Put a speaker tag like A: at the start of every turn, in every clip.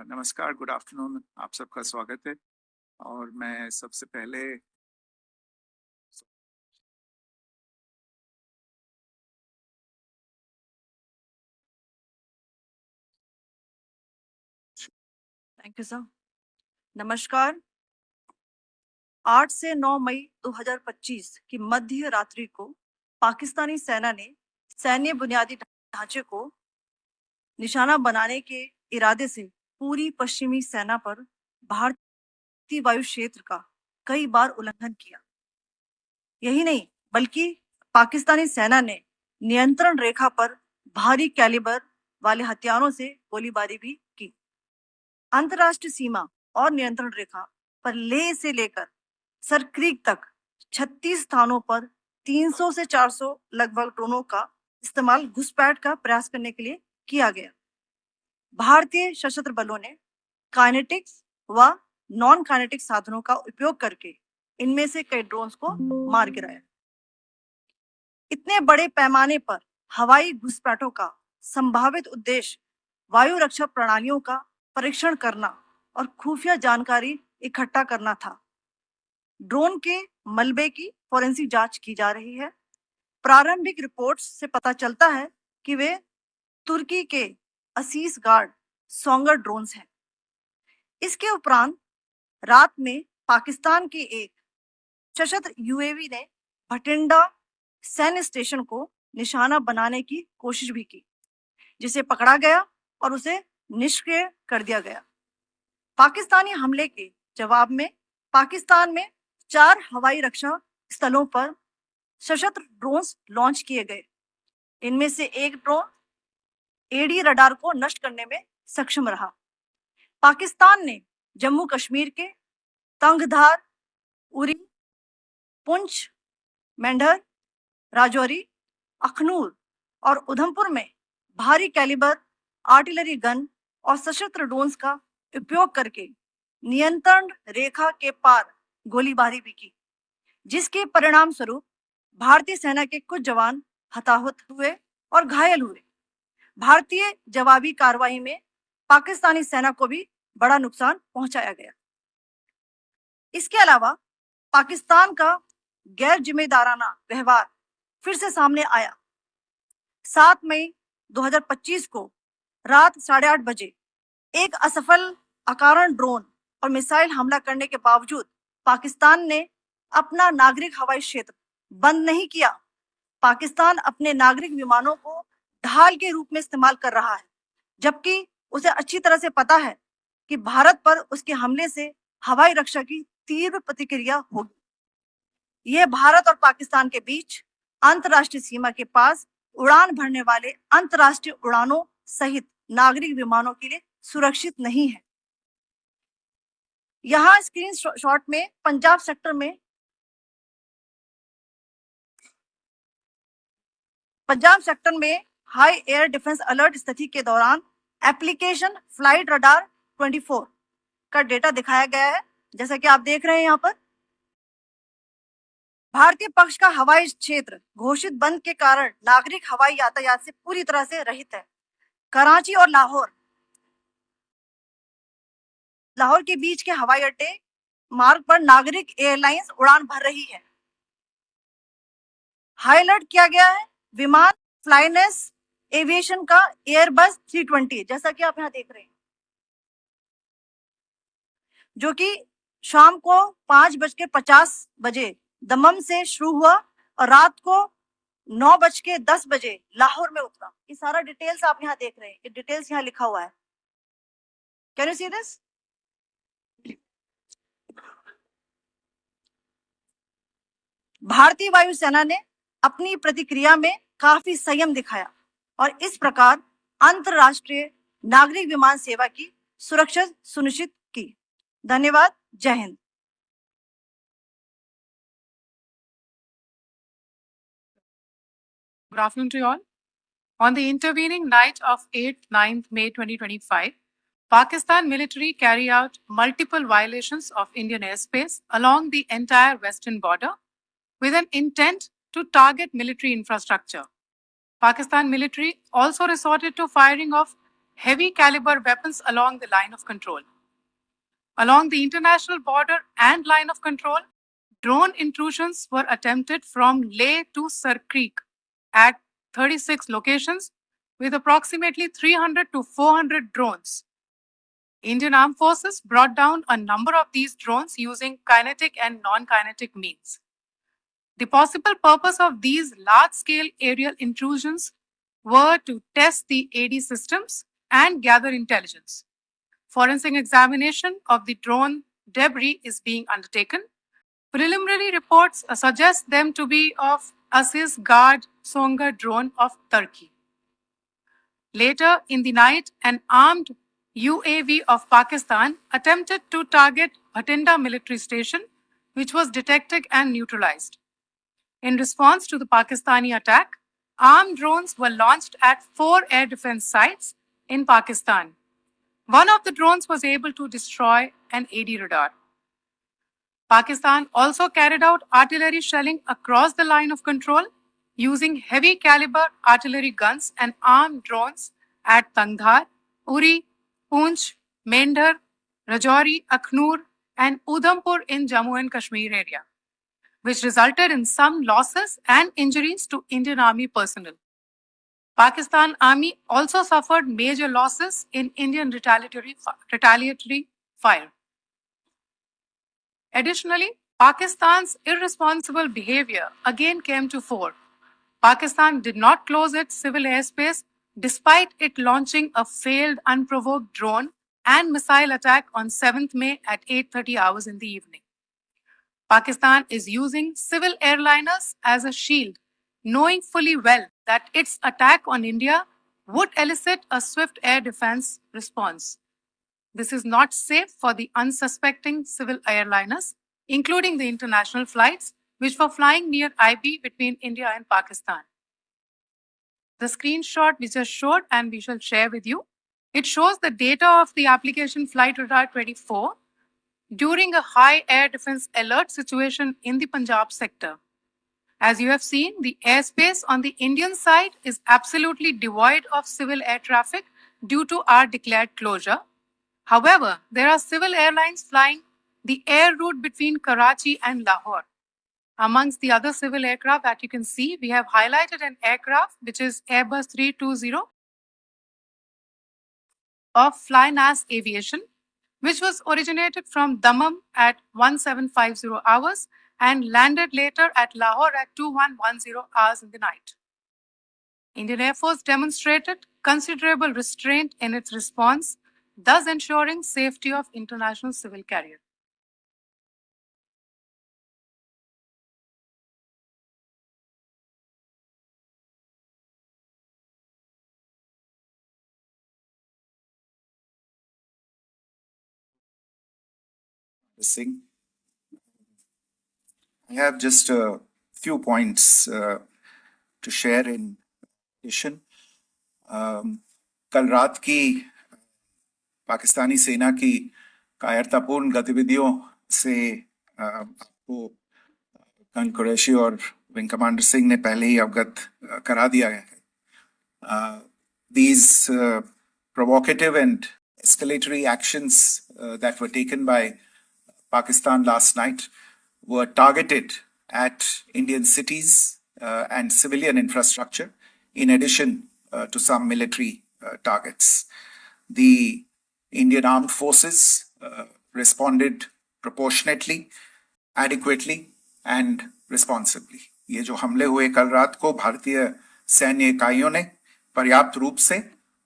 A: नमस्कार, good afternoon, आप सबका स्वागत है। और मैं सबसे पहले
B: थैंक यू सर। नमस्कार। 8 से 9 मई 2025 की मध्य रात्रि को पाकिस्तानी सेना ने सैन्य बुनियादी ढांचे को निशाना बनाने के इरादे से पूरी पश्चिमी सेना पर भारतीय वायु क्षेत्र का कई बार उल्लंघन किया। यही नहीं, बल्कि पाकिस्तानी सेना ने नियंत्रण रेखा पर भारी कैलिबर वाले हथियारों से गोलीबारी भी की। अंतर्राष्ट्रीय सीमा और नियंत्रण रेखा पर लेह से लेकर सरक्रीक तक 36 स्थानों पर 300 से 400 लगभग ड्रोनों का इस्तेमाल घुसपैठ का प्रयास करने के लिए किया गया। भारतीय सशस्त्र बलों ने काइनेटिक्स व नॉन काइनेटिक साधनों का उपयोग करके इनमें से कई ड्रोन्स को मार गिराया। इतने बड़े पैमाने पर हवाई घुसपैठों का संभावित उद्देश्य वायु रक्षा प्रणालियों का परीक्षण करना और खुफिया जानकारी इकट्ठा करना था। ड्रोन के मलबे की फोरेंसिक जांच की जा रही है। प्रारंभिक रिपोर्ट्स से पता चलता है कि वे तुर्की के असीस गार्ड सोंगर ड्रोन्स हैं। इसके उपरांत रात में पाकिस्तान के एक सशस्त्र यूएवी ने भटिंडा सैन्य स्टेशन को निशाना बनाने की कोशिश भी की, जिसे पकड़ा गया और उसे निष्क्रिय कर दिया गया। पाकिस्तानी हमले के जवाब में पाकिस्तान में 4 हवाई रक्षा स्थलों पर सशस्त्र ड्रोन्स लॉन्च किए गए। इनमें से एक ड्रोन एडी रडार को नष्ट करने में सक्षम रहा। पाकिस्तान ने जम्मू कश्मीर के तंगधार, उरी, पुंछ, मेंढर, राजौरी, अखनूर और उधमपुर में भारी कैलिबर आर्टिलरी गन और सशस्त्र ड्रोन्स का उपयोग करके नियंत्रण रेखा के पार गोलीबारी भी की, जिसके परिणाम स्वरूप भारतीय सेना के कुछ जवान हताहत हुए और घायल हुए। भारतीय जवाबी कार्रवाई में पाकिस्तानी सेना को भी बड़ा नुकसान पहुंचाया गया। इसके अलावा पाकिस्तान का गैर जिम्मेदाराना व्यवहार फिर से सामने आया। 7 मई 2025 को रात 8:30 बजे एक असफल अकारण ड्रोन और मिसाइल हमला करने के बावजूद पाकिस्तान ने अपना नागरिक हवाई क्षेत्र बंद नहीं किया। पाकिस्तान अपने नागरिक विमानों को ढाल के रूप में इस्तेमाल कर रहा है, जबकि उसे अच्छी तरह से पता है कि भारत पर उसके हमले से हवाई रक्षा की तीव्र प्रतिक्रिया होगी। यह भारत और पाकिस्तान के बीच अंतर्राष्ट्रीय सीमा के पास उड़ान भरने वाले अंतर्राष्ट्रीय उड़ानों सहित नागरिक विमानों के लिए सुरक्षित नहीं है। यहां स्क्रीन शॉट में पंजाब सेक्टर में हाई एयर डिफेंस अलर्ट स्थिति के दौरान एप्लीकेशन फ्लाइट रडार 24 का डेटा दिखाया गया है। जैसा कि आप देख रहे हैं यहाँ पर भारतीय पक्ष का हवाई क्षेत्र घोषित बंद के कारण नागरिक हवाई यातायात से पूरी तरह से रहित है। कराची और लाहौर के बीच के हवाई अड्डे मार्ग पर नागरिक एयरलाइंस उड़ान भर रही है। हाई अलर्ट किया गया है विमान फ्लाइनेस एविएशन का एयरबस 320, जैसा कि आप यहाँ देख रहे हैं, जो कि शाम को 5:50 बजे दमम से शुरू हुआ और रात को 9:10 बजे लाहौर में उतरा। ये सारा डिटेल्स आप यहाँ देख रहे हैं, ये डिटेल्स यहाँ लिखा हुआ है। Can you see this? भारतीय वायुसेना ने अपनी प्रतिक्रिया में काफी संयम दिखाया और इस प्रकार अंतरराष्ट्रीय नागरिक विमान सेवा की सुरक्षा सुनिश्चित की। धन्यवाद। जय Hind.
C: Good afternoon to you all. On the intervening night of 8-9 May 2025, Pakistan military carry out multiple violations of Indian airspace along the entire western border with an intent to target military infrastructure. Pakistan military also resorted to firing of heavy caliber weapons along the line of control. Along the international border and line of control, drone intrusions were attempted from Leh to Sar Creek at 36 locations with approximately 300 to 400 drones. Indian Armed Forces brought down a number of these drones using kinetic and non-kinetic means. The possible purpose of these large-scale aerial intrusions were to test the AD systems and gather intelligence. Forensic examination of the drone debris is being undertaken. Preliminary reports suggest them to be of Aziz Guard Songa drone of Turkey. Later in the night, an armed UAV of Pakistan attempted to target Bhatinda military station, which was detected and neutralized. In response to the Pakistani attack, armed drones were launched at 4 air defense sites in Pakistan. One of the drones was able to destroy an AD radar. Pakistan also carried out artillery shelling across the line of control using heavy caliber artillery guns and armed drones at Tangdhar, Uri, Poonch, Mendhar, Rajouri, Akhnur, and Udhampur in Jammu and Kashmir area, which resulted in some losses and injuries to Indian Army personnel. Pakistan Army also suffered major losses in Indian retaliatory fire. Additionally, Pakistan's irresponsible behavior again came to fore. Pakistan did not close its civil airspace despite it launching a failed unprovoked drone and missile attack on 7th May at 8:30 hours in the evening. Pakistan is using civil airliners as a shield, knowing fully well that its attack on India would elicit a swift air defense response. This is not safe for the unsuspecting civil airliners, including the international flights, which were flying near IB between India and Pakistan. The screenshot we just showed and we shall share with you, it shows the data of the application Flight Radar 24 during a high air defense alert situation in the Punjab sector. As you have seen, the airspace on the Indian side is absolutely devoid of civil air traffic due to our declared closure. However, there are civil airlines flying the air route between Karachi and Lahore. Amongst the other civil aircraft that you can see, we have highlighted an aircraft which is Airbus 320 of Flynas Aviation, which was originated from Dammam at 1750 hours and landed later at Lahore at 2110 hours in the night. Indian Air Force demonstrated considerable restraint in its response, thus ensuring safety of international civil carrier.
A: Singh. I have just a few points to share in addition. कल रात की पाकिस्तानी सेना की कायरतापूर्ण गतिविधियों से आपको colonel Qureshi और विंग कमांडर सिंह ने पहले ही अवगत करा दिया है. These provocative and escalatory actions that were taken by Pakistan last night were targeted at Indian cities and civilian infrastructure, in addition to some military targets. The Indian Armed Forces responded proportionately, adequately, and responsibly. ये जो हमले हुए कल रात को भारतीय सैन्य इकाइयों ने पर्याप्त रूप से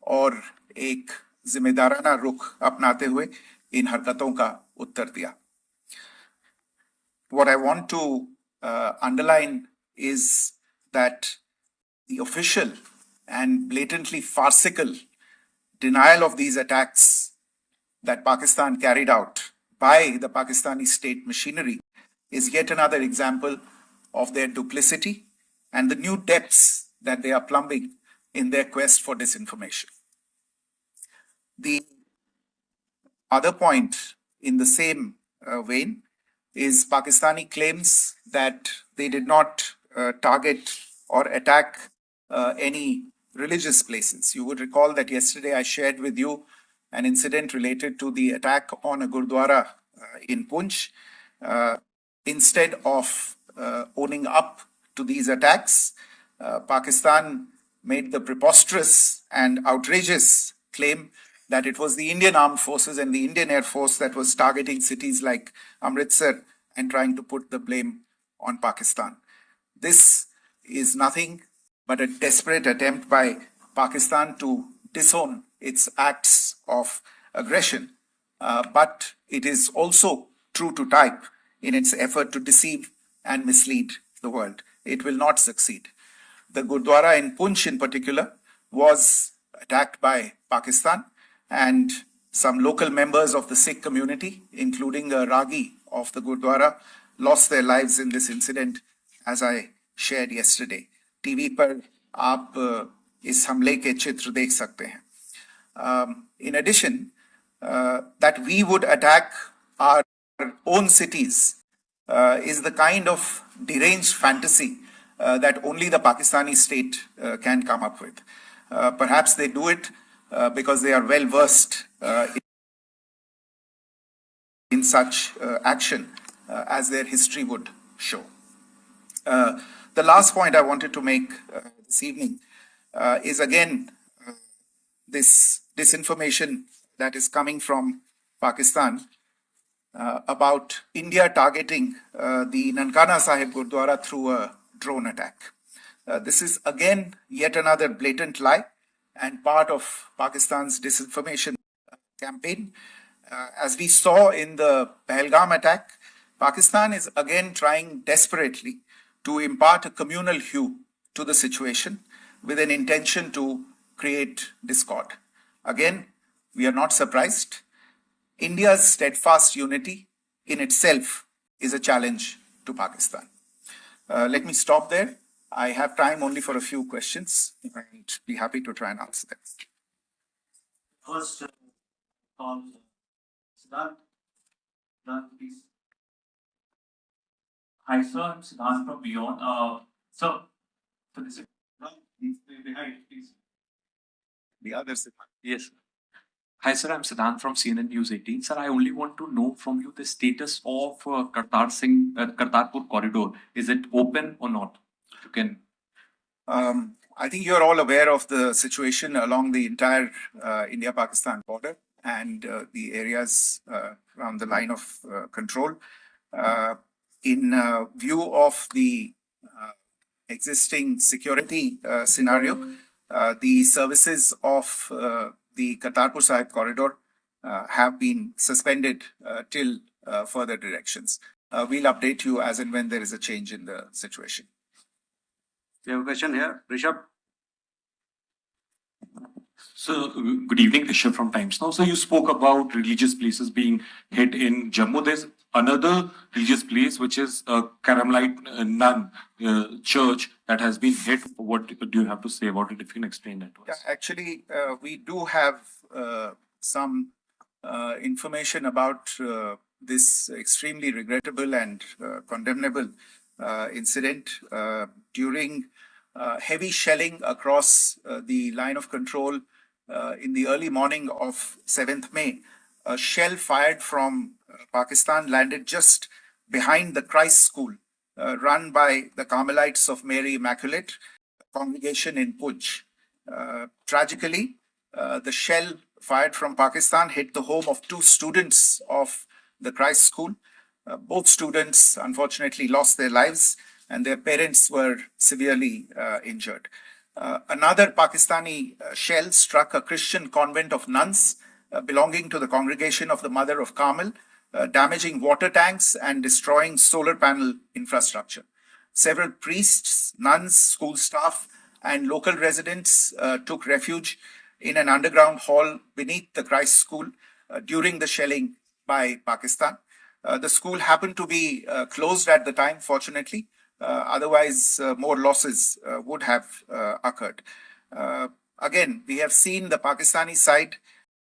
A: और एक जिम्मेदाराना रुख अपनाते हुए इन हरकतों का उत्तर दिया. What I want to underline is that the official and blatantly farcical denial of these attacks that Pakistan carried out by the Pakistani state machinery is yet another example of their duplicity and the new depths that they are plumbing in their quest for disinformation. The other point in the same vein is Pakistani claims that they did not target or attack any religious places. You would recall that yesterday I shared with you an incident related to the attack on a Gurdwara in Punch. Instead of owning up to these attacks, Pakistan made the preposterous and outrageous claim that it was the Indian Armed Forces and the Indian Air Force that was targeting cities like Amritsar and trying to put the blame on Pakistan. This is nothing but a desperate attempt by Pakistan to disown its acts of aggression, but it is also true to type in its effort to deceive and mislead the world. It will not succeed. The Gurdwara in Punch in particular was attacked by Pakistan, and some local members of the Sikh community, including a Ragi of the Gurdwara, lost their lives in this incident, as I shared yesterday. TV पर आप इस हमले के चित्र देख सकते हैं. In addition, that we would attack our own cities is the kind of deranged fantasy that only the Pakistani state can come up with. Perhaps they do it because they are well versed in such action, as their history would show. The last point I wanted to make this evening is again this disinformation that is coming from Pakistan about India targeting the Nankana Sahib Gurdwara through a drone attack. This is again yet another blatant lie and part of Pakistan's disinformation campaign. As we saw in the Pahalgam attack, Pakistan is again trying desperately to impart a communal hue to the situation with an intention to create discord. Again, we are not surprised. India's steadfast unity in itself is a challenge to Pakistan. Let me stop there. I have time only for a few questions and be happy to try and answer them.
D: First, call Siddharth. Siddharth, please. Hi, sir. I'm Siddharth from Beyond. Sir, so this is behind, please.
A: The others.
D: Yes. Hi, sir. I'm Siddharth from CNN News 18. Sir, I only want to know from you the status of Kartarpur corridor. Is it open or not? If you can.
A: I think you're all aware of the situation along the entire India-Pakistan border and the areas around the line of control. In view of the existing security scenario, the services of the Kartarpur Sahib corridor have been suspended till further directions. We'll update you as and when there is a change in the situation.
E: We have a question here. Rishabh.
D: So, good evening, Rishabh from Times Now. So, you spoke about religious places being hit in Jammu. There's another religious place, which is a Carmelite nun church that has been hit. What do you have to say about it? If you can explain that to us.
A: Yeah, actually, we do have some information about this extremely regrettable and condemnable incident. During heavy shelling across the line of control in the early morning of 7th May, a shell fired from Pakistan landed just behind the Christ School run by the Carmelites of Mary Immaculate congregation in Punch. Tragically, the shell fired from Pakistan hit the home of 2 students of the Christ School. Both students unfortunately lost their lives and their parents were severely injured. Another Pakistani shell struck a Christian convent of nuns belonging to the congregation of the Mother of Carmel, damaging water tanks and destroying solar panel infrastructure. Several priests, nuns, school staff, and local residents took refuge in an underground hall beneath the Christ School during the shelling by Pakistan. The school happened to be closed at the time, fortunately. Otherwise, more losses would have occurred. Again, we have seen the Pakistani side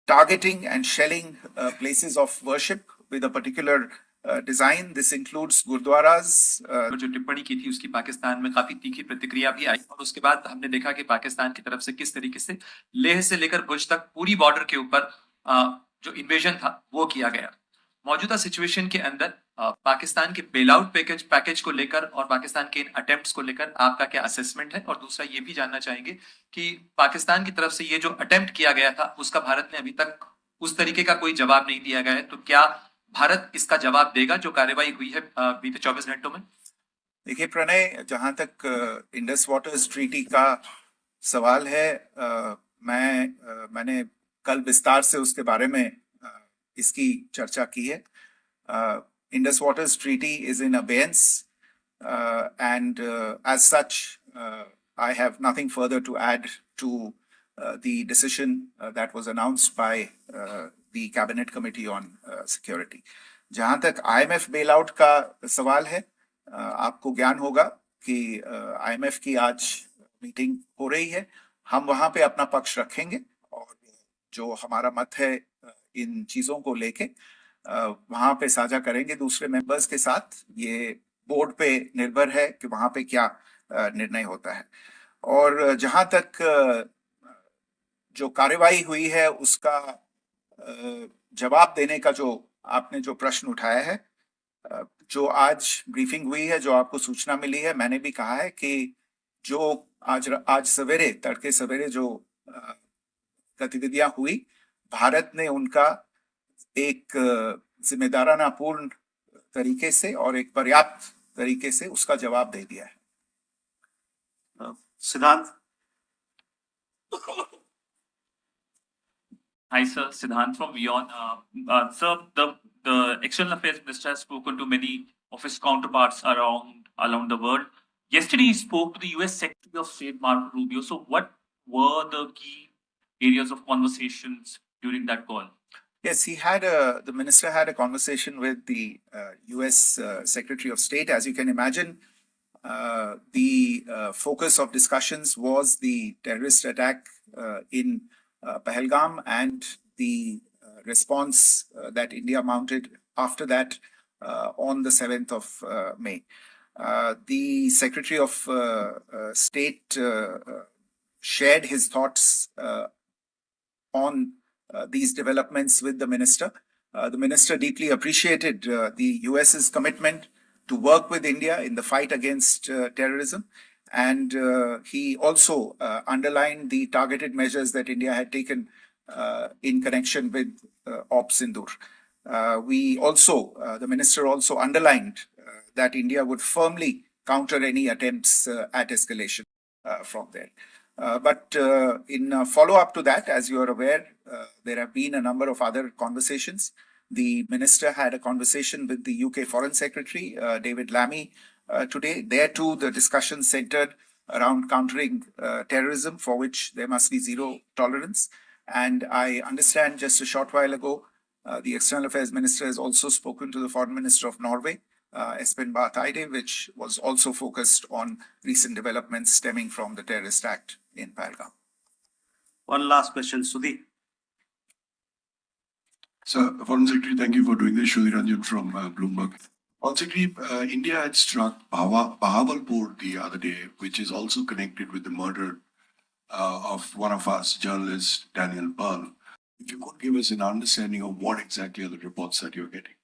A: targeting and shelling places of worship with a particular design. This includes gurdwaras.
F: जो टिप्पणी की थी उसकी पाकिस्तान में काफी तीखी प्रतिक्रिया भी आई और उसके बाद हमने देखा कि पाकिस्तान की तरफ से किस तरीके से लेह से लेकर भुज तक पूरी बॉर्डर के ऊपर जो इन्वेजन था वो किया गया। मौजूदा सिचुएशन के अंदर पाकिस्तान के बेल आउट पैकेज को लेकर और पाकिस्तान के इन अटेम्प्ट्स को लेकर आपका क्या असेसमेंट है? और दूसरा ये भी जानना चाहेंगे कि पाकिस्तान की तरफ से ये जो अटेम्प्ट किया गया था उसका भारत ने अभी तक उस तरीके का कोई जवाब नहीं दिया गया है, तो क्या भारत इसका जवाब देगा जो कार्रवाई हुई है बीते 24 घंटों में?
A: देखिए प्रणय, जहां तक इंडस वाटर्स ट्रीटी का सवाल है, मैंने कल विस्तार से उसके बारे में इसकी चर्चा की है। Indus Waters Treaty is in abeyance, and as such, I have nothing further to add to the decision that was announced by the Cabinet Committee on Security. जहां तक IMF bailout का सवाल है, आपको ज्ञान होगा कि IMF की आज मीटिंग हो रही है। हम वहां पे अपना पक्ष रखेंगे और जो हमारा मत है इन चीजों को लेके वहां पे साझा करेंगे दूसरे मेंबर्स के साथ। ये बोर्ड पे निर्भर है कि वहां पे क्या निर्णय होता है। और जहां तक जो कार्यवाही हुई है उसका जवाब देने का जो आपने जो प्रश्न उठाया है, जो आज ब्रीफिंग हुई है, जो आपको सूचना मिली है, मैंने भी कहा है कि जो आज सवेरे तड़के सवेरे जो गतिविधियां हुई, भारत ने उनका एक जिम्मेदाराना पूर्ण तरीके से और एक पर्याप्त तरीके से उसका जवाब दे दिया है।
E: सिद्धांत।
G: Hi, sir. Siddhant from Beyond. Sir, the External Affairs Minister has spoken to many of his counterparts around the world. Yesterday, he spoke to the U.S. Secretary of State Marco Rubio. So, what were the key areas of conversations during that call?
A: Yes, the minister had a conversation with the U.S. Secretary of State. As you can imagine, the focus of discussions was the terrorist attack in Pahalgam and the response that India mounted after that on the 7th of May. The Secretary of State shared his thoughts on these developments with the minister. The minister deeply appreciated the US's commitment to work with India in the fight against terrorism. And he also underlined the targeted measures that India had taken in connection with Op Sindoor. The minister also underlined that India would firmly counter any attempts at escalation from there. But in follow-up to that, as you are aware, there have been a number of other conversations. The minister had a conversation with the UK Foreign Secretary, David Lammy, today. There too, the discussion centered around countering terrorism, for which there must be zero tolerance. And I understand just a short while ago, the External Affairs Minister has also spoken to the Foreign Minister of Norway, Espen Barth Eide, which was also focused on recent developments stemming from the terrorist act in Pahalgam.
E: One last question, Sudhi.
H: So, Foreign Secretary, thank you for doing this. Sudhi Ranjan from Bloomberg. Foreign Secretary, India had struck Bahawalpur the other day, which is also connected with the murder of one of us, journalist Daniel Pearl. If you could give us an understanding of what exactly are the reports that you're getting.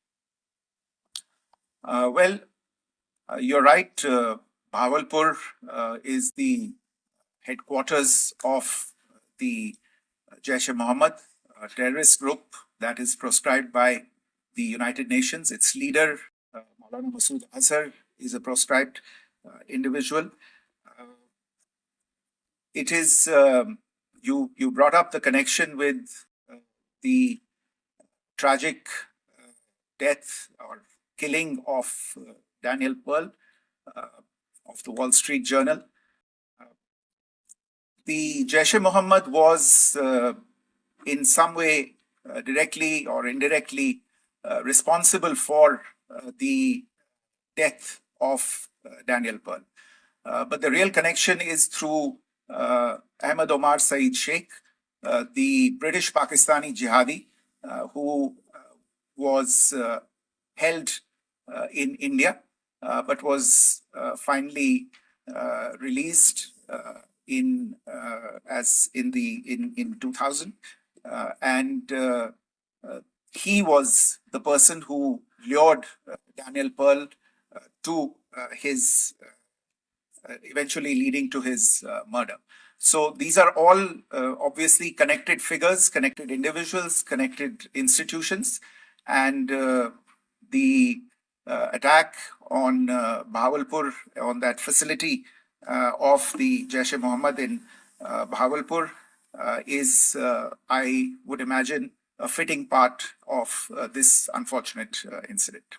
A: You're right. Bahawalpur is the headquarters of the Jaish-e-Mohammed, a terrorist group that is proscribed by the United Nations. Its leader, Maulana Masood Azhar, is a proscribed individual. It is, you brought up the connection with the tragic death or killing of Daniel Pearl of the Wall Street Journal. The Jaish-e-Mohammed was in some way directly or indirectly responsible for the death of Daniel Pearl. But the real connection is through Ahmed Omar Saeed Sheikh, the British Pakistani jihadi who was held in India, but was finally released in 2000, and he was the person who lured Daniel Pearl to his eventually leading to his murder. So these are all obviously connected figures, connected individuals, connected institutions, and the attack on Bahawalpur, on that facility of the Jaish-e-Mohammed in Bahawalpur, is, I would imagine, a fitting part of this unfortunate incident.